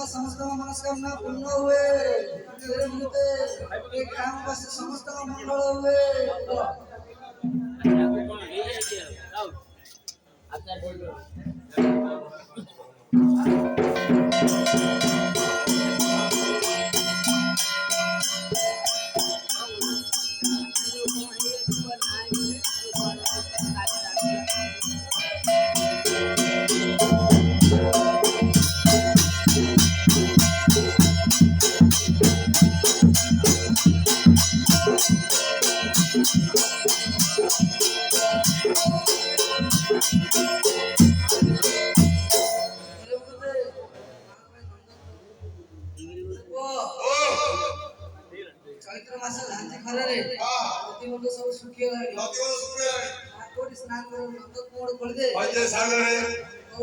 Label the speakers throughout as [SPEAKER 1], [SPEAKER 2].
[SPEAKER 1] समस्त मनस्कामना पूर्ण हुए ग्रामवासी समस्त मंगल हुए चैत्र मास धान खरारे नदी मध्य सब सुखी गलानी कोटी स्नान कर नंद मोड़ खोल दे पंजे सागर रे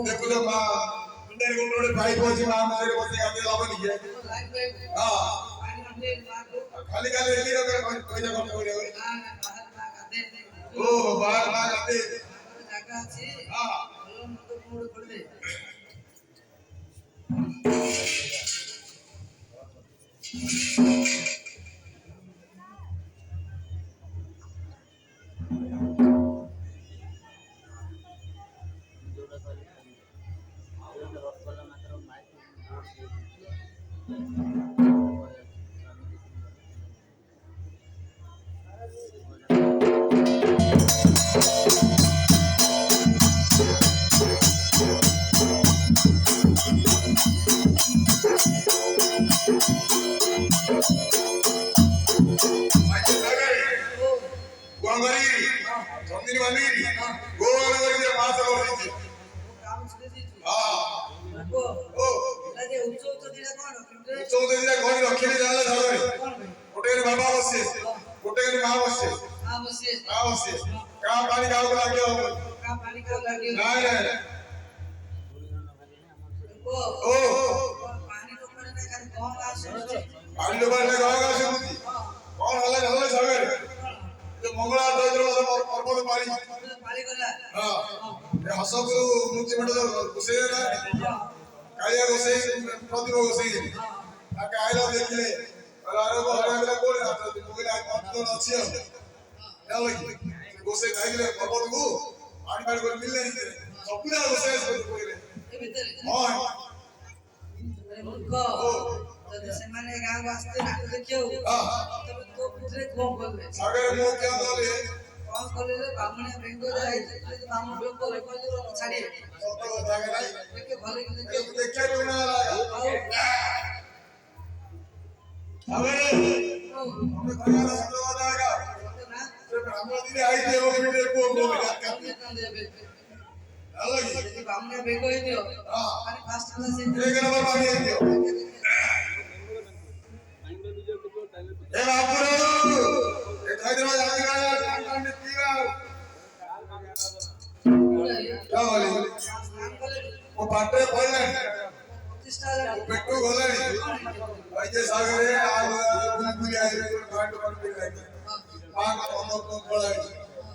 [SPEAKER 1] देखो तो मां अंडर गुंडोड़े पाइप होची मां मारे बसे आते लाभ नहीं है लाइन पाइप हां पानी मंडे खाली खाली रेली रो कोई जगह खर्च करियो हां बाहर ना आते ओ बाहर ना आते जगह अछि हां नंद मोड़ खोल दे